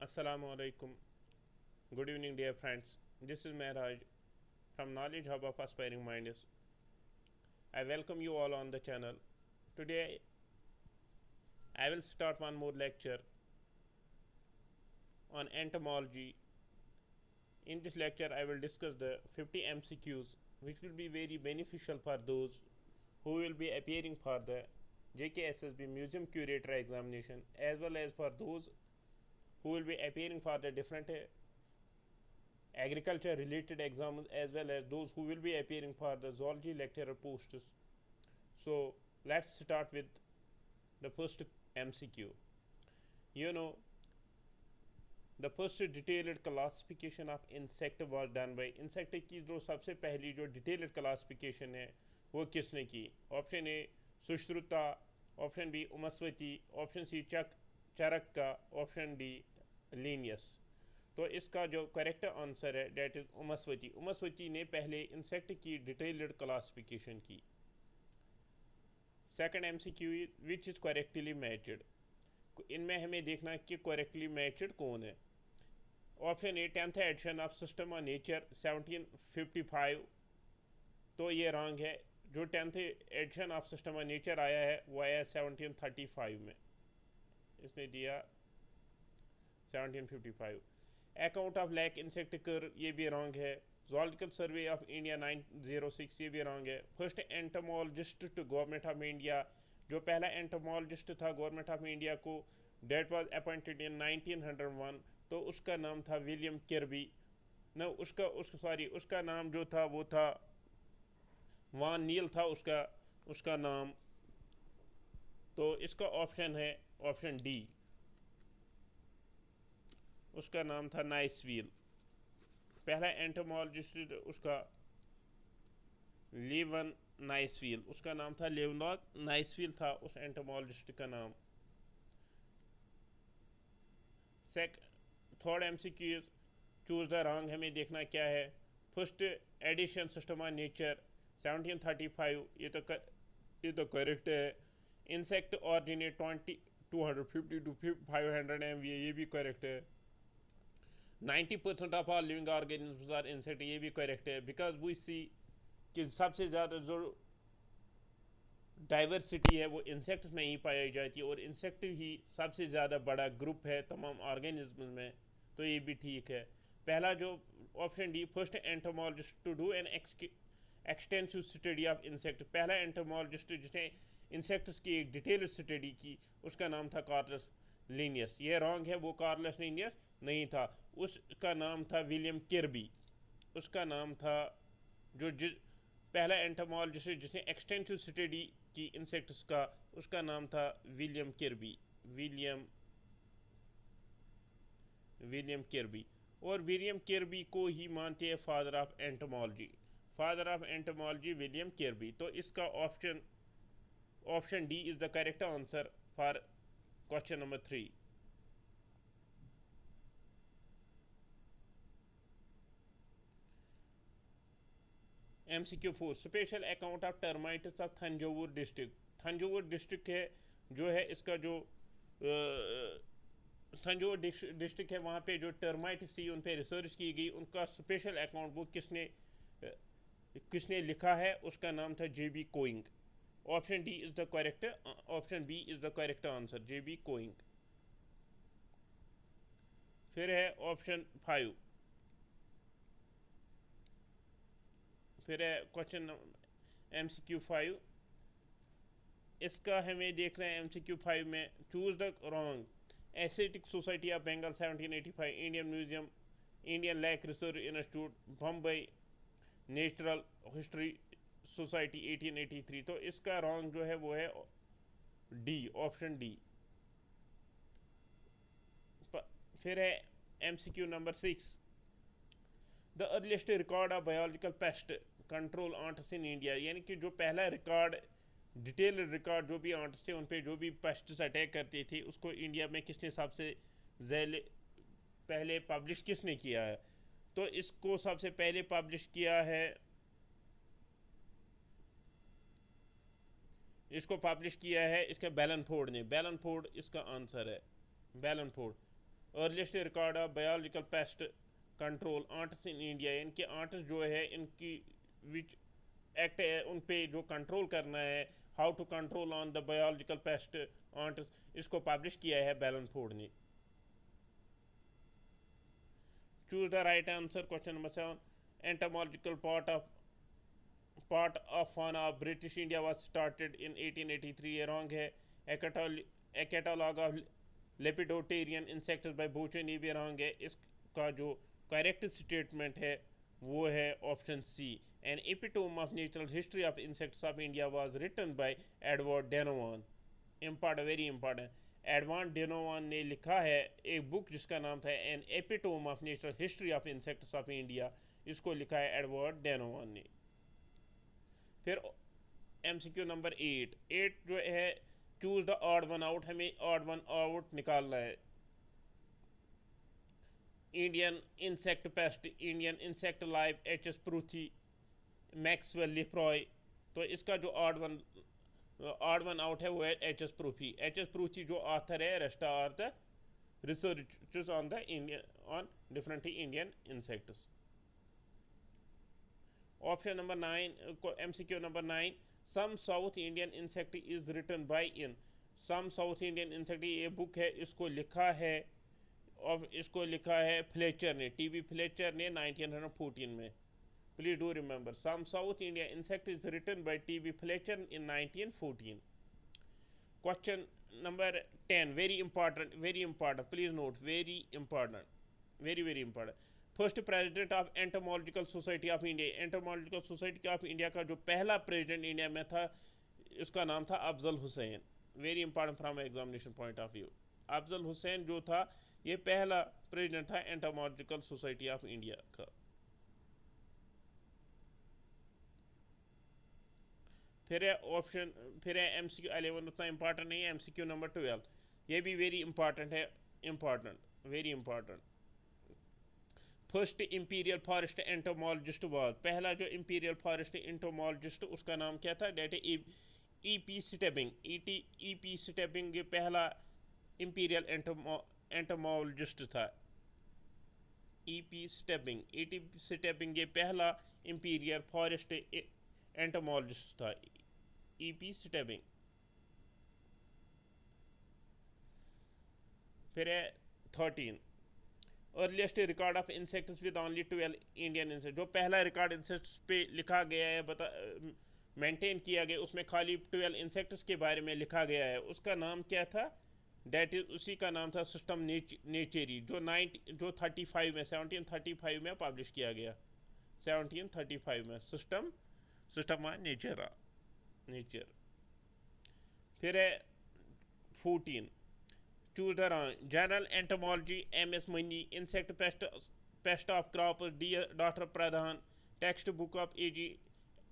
Assalamu alaikum. Good evening, dear friends. This is Mehraj from Knowledge Hub of Aspiring Minds. I welcome you all on the channel. Today, I will start one more lecture on entomology. In this lecture, I will discuss the 50 MCQs, which will be very beneficial for those who will be appearing for the JKSSB Museum Curator examination, as well as for those who will be appearing for the different agriculture related exams, as well as those who will be appearing for the zoology lecturer posts. So let's start with the first MCQ. You know, the first detailed classification of insect was done by insect की जो सबसे पहली जो detailed classification है वो किसने की? Option A Sushruta, option B Umaswati, option C Charaka option D Linnaeus. तो इसका जो करेक्ट आंसर है डेट इज उमस्वती। उमस्वती ने पहले इंसेक्ट की डिटेल्ड क्लासिफिकेशन की। Second MCQ which is correctly matched. इनमें हमें देखना कि करेक्टली मैच्ड कौन है। Option A 10th edition of system of nature 1755, तो ये रॉन्ग है। जो 10th edition of system of nature आया है वो आया 1735 में, इसने दिया 1755। अकाउंट ऑफ लैक इंसेक्ट कर, ये भी रॉन्ग है। जोलॉजिकल सर्वे ऑफ इंडिया 906, ये भी रॉन्ग है। First entomologist to government of India, जो पहला एंटोमोलॉजिस्ट था गवर्नमेंट ऑफ इंडिया को, डेट वाज अपॉइंटेड इन 1901, तो उसका नाम था विलियम किर्बी। न उसका नाम जो था वो था वान नील था उसका नाम। तो इसका ऑप्शन है ऑप्शन डी, उसका नाम था नाइसवील। पहला एंटोमोलॉजिस्ट उसका लेवन नाइसवील, उसका नाम था लेवनॉक नाइसवील था उस एंटोमोलॉजिस्ट का नाम। Third MCQ choose the wrong, हमें देखना क्या है। First edition system of nature 1735, ये तो करेक्ट है। इंसेक्ट ऑरिजिनेट 250 to 500 MVA, ये भी करेक्ट है। 90% of all living organisms are insect, ये भी करेक्ट है। बिकॉज वी सी कि सबसे ज़्यादा जो डाइवर्सिटी है वो इंसेक्ट्स में ही पाई जाती है, और इंसेक्ट ही सबसे ज़्यादा बड़ा ग्रुप है तमाम ऑर्गेनिज्म में, तो ये भी ठीक है। पहला जो option D, first entomologist to do an extensive study of insect, पहला एंटोमोलॉजिस्ट जिसने इंसेक्ट्स की एक डिटेल स्टडी की, उसका नाम था कार्लस लीनियस। ये रॉन्ग है, वो कार्लस लीनियस नहीं था, उसका नाम था विलियम किर्बी। उसका नाम था पहला एंटोमोलॉजिस्ट जिसने एक्सटेंसिव स्टडी की इंसेक्ट्स का, उसका नाम था विलियम किर्बी। विलियम किर्बी, और विलियम किर्बी को ही मानते हैं father of entomology. Father of entomology William किर्बी। तो इसका option D is the correct answer for question number 3। MCQ 4, special account of termites of Thanjavur district. Thanjavur district है जो है, इसका जो थंजावुर डिस्ट्रिक्ट है, वहाँ पे जो टर्माइट्स थी उन पे रिसर्च की गई। उनका स्पेशल अकाउंट वो किसने लिखा है, उसका नाम था JB कोइंग। Option D is the correct, option B is the correct answer, JB कोइंग। फिर है ऑप्शन 5, फिर है क्वेश्चन MCQ 5। इसका हमें देख रहे हैं MCQ 5 में, choose the wrong. Asiatic society of Bengal 1785, Indian museum, Indian lac research institute, Bombay natural history society 1883। तो इसका रॉन्ग जो है वो है डी, ऑप्शन डी। फिर है MCQ number 6, the earliest record of biological pest control ants in India, यानी कि जो पहला रिकॉर्ड, डिटेल रिकॉर्ड, जो भी आंट्स थे उन पे जो भी पेस्ट्स अटैक करते थे, उसको इंडिया में किसने सबसे पहले पब्लिश किसने किया है। तो इसको सबसे पहले पब्लिश किया है, इसका बेलनफोर्ड ने। बेलनफोर्ड इसका आंसर है, बेलनफोर्ड। Earliest record of biological pest control ants in India, इनके आंट्स जो है इनकी विच एक्ट है उन पे जो कंट्रोल करना है, how to control on the biological pest ants, इसको पब्लिश किया है बैलेंसफोर्ड ने। Choose the right answer question number 7। Entomological part of fauna of British India was started in 1883, ये wrong है। A catalog of lepidopteran insects by Bouchon, ये भी wrong है। इसका जो correct statement है वो है option C. An epitome of natural history of insects of India was written by Edward Donovan। important, very important। एडवान डेनोवान ने लिखा है एक बुक जिसका नाम था an epitome of natural history of insects of India, इसको लिखा है एडवर्ड डेनोवान ने। फिर MCQ नंबर 8 जो है choose the odd one out, हमें ऑड वन आउट निकालना है। Indian insect pest, Indian insect life, HS Pruthi, Maxwell Lefroy, तो इसका जो ऑड वन आउट है वो है HS प्रूथी। HS प्रूथी जो ऑथर है rest are the researches on the Indian different Indian insects. Option number 9 MCQ number 9, some south Indian insect is written by in, some south Indian insect ये book है, इसको लिखा है और इसको लिखा है फ्लेचर ने, TB फ्लेचर ने 1914 में। Please do remember some south India insect is written by TB Fletcher in 1914। Question number 10 very important, please note, very important, very important. First president of entomological society of India, entomological society of India का जो पहला president India में था उसका नाम था Afzal Hussain. Very important from examination point of view. Afzal Hussain जो था ये पहला प्रेसिडेंट था एंटोमोलॉजिकल सोसाइटी ऑफ इंडिया का। फिर है MCQ 11, उतना इंपॉर्टेंट नहीं है। MCQ नंबर 12 ये भी वेरी इंपॉर्टेंट है, very important. First imperial forest entomologist was, पहला जो इंपीरियल फॉरेस्ट एंटोमोलॉजिस्ट उसका नाम क्या था, date E.P. Stabbing. E.P. Stabbing ये पहला इंपीरियल एंटोमोलॉजिस्ट था। E.P. स्टेबिंग ये पहला इंपीरियल फॉरेस्ट एंटोमोलॉजिस्ट था, E.P. स्टेबिंग। फिर है 13 earliest record of insects with only 12 Indian insect, जो पहला रिकॉर्ड इंसेक्ट्स पे लिखा गया है मेंटेन किया गया उसमें खाली 12 इंसेक्ट्स के बारे में लिखा गया है, उसका नाम क्या था, डेट इज उसी का नाम था सिस्टम नेचेरी, जो 1735 में पब्लिश किया गया, 1735 में सिस्टम नेचर। फिर है 14 choose the wrong, general entomology MS Mani, insect pest of crop doctor Pradhan, textbook of AG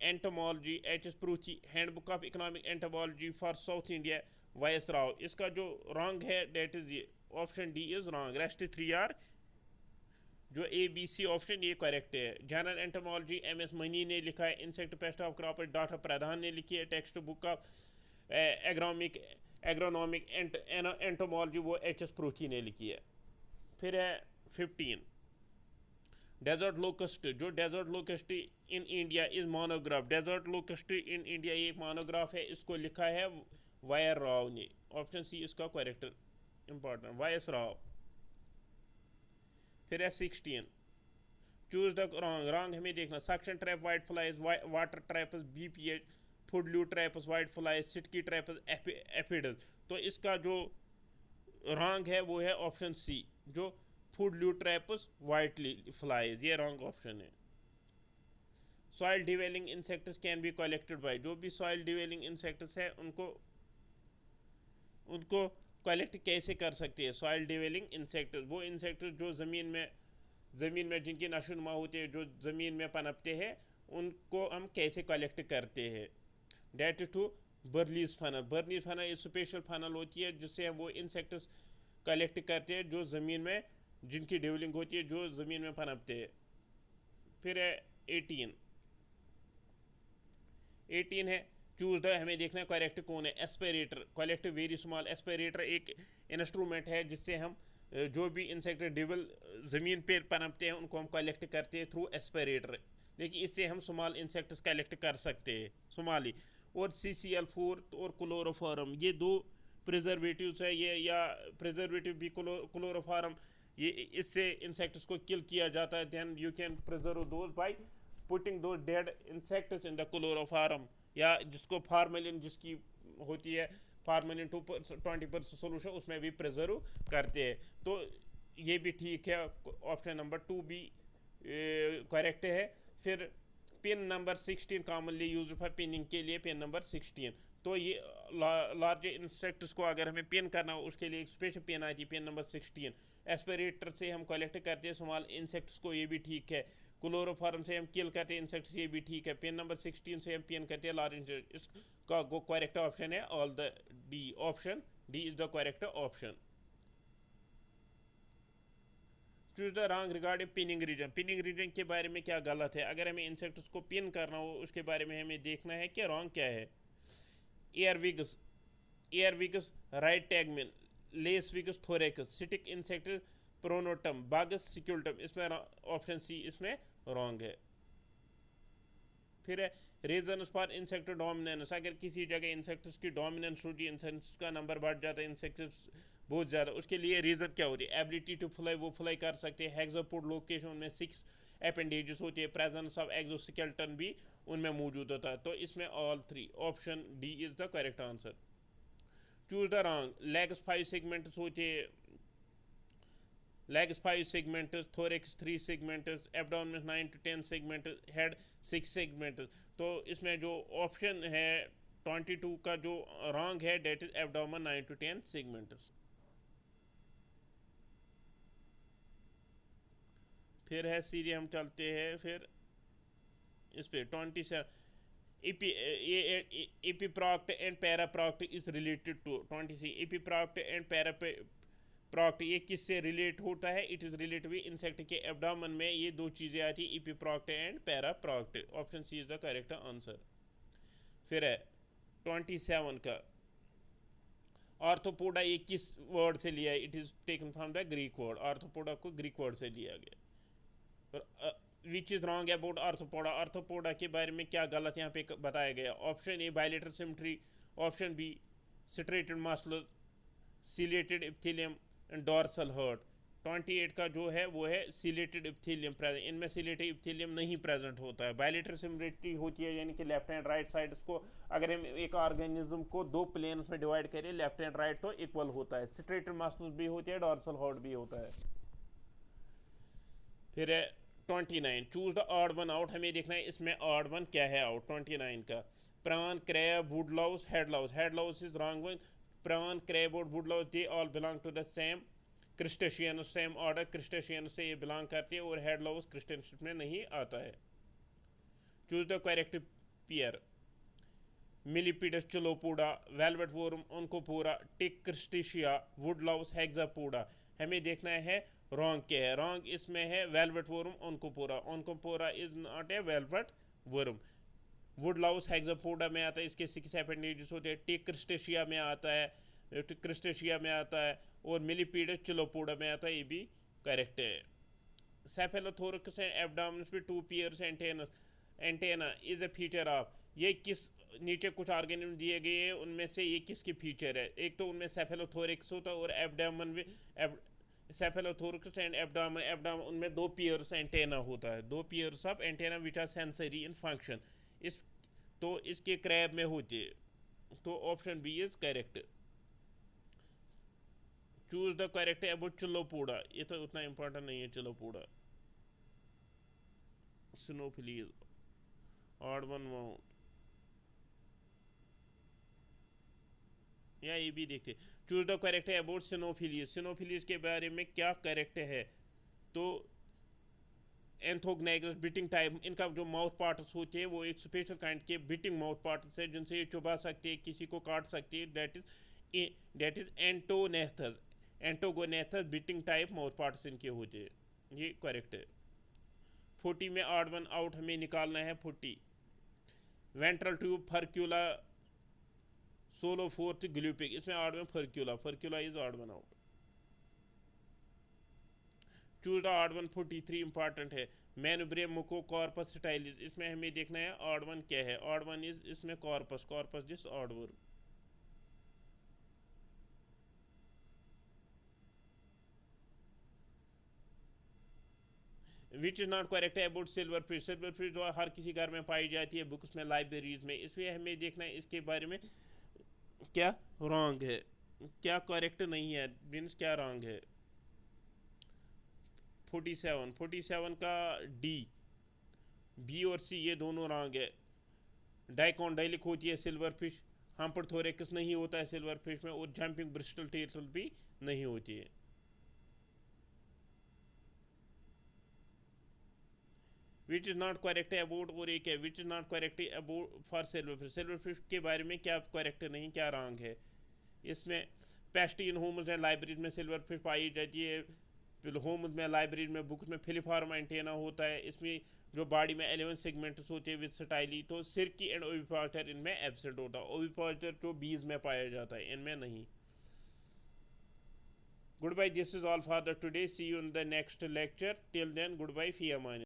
entomology HS Pruthi, handbook of economic entomology for south India YS Rao. इसका जो रॉन्ग है that is option D is wrong, rest 3 are जो ABC option ये correct है। General entomology MS Mani ने लिखा है, insect pest of crop doctor Pradhan ने लिखी है, textbook of agronomic entomology वो HS प्रूथी ने लिखी है। फिर है 15 डेजर्ट लोकस्ट, जो desert locust in India is monograph, desert locust in India ये एक मोनोग्राफ है, इसको लिखा है YR राव ने, ऑप्शन C इसका करेक्ट इंपॉर्टेंट, YS राव। फिर है 16 चूज द रॉन्ग हमें देखना, suction trap white flies, water traps BPH, food लू ट्रैप्स वाइट फ्लाइज, सिटकी ट्रैप्स एफिडस, तो इसका जो रॉन्ग है वो है ऑप्शन C, जो फूड लू ट्रैप्स वाइट फ्लाइज, ये रॉन्ग ऑप्शन है। Soil dwelling insects can be collected by, जो भी सॉइल डिवेलिंग इंसेक्ट्स है उनको कलेक्ट कैसे कर सकते हैं, सॉइल डिवेलिंग इंसेक्ट्स वो इंसेक्ट्स जो ज़मीन में जिनकी नशोनुमा होती है, जो ज़मीन में पनपते हैं, उनको हम कैसे कलेक्ट करते हैं, डेट टू बर्लीज फनल एक स्पेशल फनल होती है जिससे हम वो इंसेक्ट्स कलेक्ट करते हैं जो ज़मीन में जिनकी डिवेलिंग होती है, जो ज़मीन में पनपते हैं। फिर है 18 है चूज द, हमें देखना है करेक्ट कौन है, aspirator, collect very small, aspirator एक इंस्ट्रूमेंट है जिससे हम जो भी इंसेक्ट डिबल ज़मीन पे पनपते हैं उनको हम कलेक्ट करते हैं थ्रू एस्पिरेटर, लेकिन इससे हम स्मॉल इंसेक्ट्स कलेक्ट कर सकते हैं स्मॉली। और CCl4 और क्लोरोफॉर्म, ये दो प्रिजर्वेटिव्स है ये, या प्रिजर्वेटिव भी क्लोरोफॉर्म, ये इससे इंसेक्ट्स को किल किया जाता है। Then you can preserve those by putting those dead insects in the chloroform, या जिसको फार्मेलिन जिसकी होती है फार्मेलिन 20% सोल्यूशन, उसमें भी प्रिजर्व करते हैं। तो ये भी ठीक है, ऑप्शन नंबर 2 भी करेक्ट है। फिर pin number 16 commonly use for pinning के लिए पिन नंबर 16। तो ये लार्ज इंसेक्ट्स को अगर हमें पिन करना हो उसके लिए एक स्पेशल पिन आती है, पिन नंबर 16। एस्पिरेटर से हम कलेक्ट करते हैं स्मॉल इंसेक्ट्स को, ये भी ठीक है। क्लोरोफॉर्म से हम किल करते हैं इंसेक्ट्स, ये भी ठीक है। पिन नंबर 16 से हम पिन करते हैं लार्ज इंसेक्ट, इसका करेक्ट ऑप्शन है all the D, option D is the correct option. Choose the wrong regarding pinning region, pinning region के बारे में क्या गलत है। अगर हमें इंसेक्ट्स को पिन करना हो उसके बारे में हमें देखना है कि रॉन्ग क्या है। एयरविगस, एयरविगस, राइट टैगमिन, लेसविगस थोरेकस, सिटिक इंसेक्ट प्रोनोटम, बागस सिक्यूल्टम, इसमें ऑप्शन सी इसमें रॉन्ग है। फिर है रीजन फॉर इंसेक्ट डोमिनेंस, अगर किसी जगह इंसेक्ट्स की डोमिनेंस होती है, इंसेक्ट्स का नंबर बढ़ जाता है, इंसेक्ट्स बहुत ज़्यादा, उसके लिए रीज़न क्या होती है। एबिलिटी टू फ्लाई, वो फ्लाई कर सकते हैं। हेक्सापोड लोकेशन, उनमें 6 अपेंडेजेस होती है। प्रेजेंस ऑफ एक्सोस्केलेटन भी उनमें मौजूद होता है। तो इसमें all 3, option D is the correct answer. Choose the wrong, legs 5 segments होते हैं, legs 5 segments, thorax 3 segments, abdomen 9 to 10 segments, head 6 segments. तो इसमें जो ऑप्शन है 22 का जो रॉन्ग है, that is abdomen 9 to 10 segments. फिर है सीधे हम चलते हैं फिर इस पे 27, epiproct and paraproct is related to 26। Epiproct and paraproct ये किससे रिलेट होता है। It is related with insect के एब्डोमेन में ये दो चीज़ें आती है, epiproct and paraproct. Option C is the correct answer. फिर है 27 का आर्थ्रोपोडा, ये किस वर्ड से लिया है। It is taken from the Greek word, Arthropoda को ग्रीक वर्ड से लिया गया। Which is wrong about Arthropoda, Arthropoda के बारे में क्या गलत यहाँ पे बताया गया। Option A bilateral symmetry, option B striated muscles, ciliated epithelium and dorsal heart. 28 का जो है वो है सिलेटेड इप्थिलियम प्रेजेंट, इनमें सिलेटेड इप्थिलियम नहीं प्रेजेंट होता है। बायलेटरल सिमेट्री होती है यानी कि लेफ्ट एंड राइट साइड को अगर हम एक ऑर्गेनिज्म को दो प्लेन्स में डिवाइड करें लेफ्ट एंड राइट तो इक्वल होता है। स्ट्रेटेड मसल्स भी होती है, डोर्सल हर्ट भी होता है। फिर है 29, choose the odd one out, हमें देखना है इसमें ऑड वन क्या है आउट 29 का। Prawn, crab, woodlouse, head louse, head louse is wrong one. Prawn, crab और woodlouse they all belong to the same crustaceans, same order crustaceans से ये बिलोंग करते हैं, और हेडलाउस क्रिस्टेशियनस में नहीं आता है। Choose the correct pair, millipedes Chilopoda, velvet worm Onychophora, tick Crustacea, woodlouse Hexapoda. हमें देखना है रॉन्ग क्या है। रॉन्ग इसमें है velvet worm Onychophora, Onychophora is not a velvet worm. Woodlouse Hexapoda में आता है, इसके 6 अपेंडेजेस होते हैं। टिक क्रिस्टेशिया में आता है, क्रिस्टेशिया में आता है, और मिलीपीडस चिलोपोडा में आता है, ये भी करेक्ट है। सेफेलोथोरक्स एंड एब्डोमिनस में 2 pairs antenna is a feature of, ये किस, नीचे कुछ ऑर्गेनिज्म दिए गए हैं उनमें से ये किसकी फीचर है। एक तो उनमें सेफेलोथोरक्स होता है और एब्डोमेन में सेफेलोथोरक्स एंड एब्डोमेन, एब्डोमेन उनमें 2 पेयर्स एंटेना होता है, 2 pairs of antenna which are sensory in function. इस तो इसके क्रैब में होते हैं। तो option B is correct. Choose the correct about Chilopoda, ये तो उतना इंपॉर्टेंट नहीं है चिलोपोडा। सिनोफिलीज, ऑड वन माउंट, या ये भी देखते। चूज द करेक्ट है अबाउट सिनोफिलीज, सिनोफिलीज के बारे में क्या करेक्ट है। तो एंथोग्नाइगस बिटिंग टाइप, इनका जो माउथ पार्ट्स होते हैं वो एक स्पेशल काइंड के बिटिंग माउथ पार्ट्स है जिनसे ये चुबा सकते हैं, किसी को काट सकते हैं। That is entognathous, entognathous biting type mouth parts इनके होते हैं, ये करेक्ट है। 40 में ऑड वन आउट हमें निकालना है। 40 ventral tube, furcula, collophore, ग्लूपिक, इसमें odd one furcula, furcula is odd one out. Choose the odd one 43 important है। मैनुब्रियम मुको कॉर्पस स्टाइलिस, इसमें हमें देखना है ऑड वन क्या है। ऑड वन इज इसमें corpus, corpus this odd verb. Which is not correct है about silverfish. Silverfish जो हर किसी घर में पाई जाती है, बुक्स में, लाइब्रेरीज में, इसलिए हमें देखना है इसके बारे में क्या रॉन्ग है, क्या करेक्ट नहीं है, मीन्स क्या रॉन्ग है। 47 का डी, बी और सी ये दोनों रॉन्ग है। डाइकोंडाइलिक होती है सिल्वर फिश, हाम्परथोरेकस नहीं होता है सिल्वर फिश में, और जंपिंग ब्रिस्टल टेटल भी नहीं होती है। Which is not correct about, और एक है which is not correct about for silver fish. Silver fish के बारे में क्या करेक्ट नहीं, क्या रॉन्ग है। इसमें paste in homes and libraries में सिल्वर फिश पाई जाती है, होम्स में, लाइब्रेरी में, बुक्स में फिलिफॉर्म एंटेना होता है। इसमें जो बॉडी में 11 सेगमेंट्स होते हैं विद स्टाइली, तो सिरकी एंड ओविपोस्टर इनमें एब्सेंट होता है। ओविपोस्टर जो बीज में पाया जाता है, इनमें नहीं। Goodbye, this is all for the today. See you in the next lecture. Till then, goodbye, fi aman.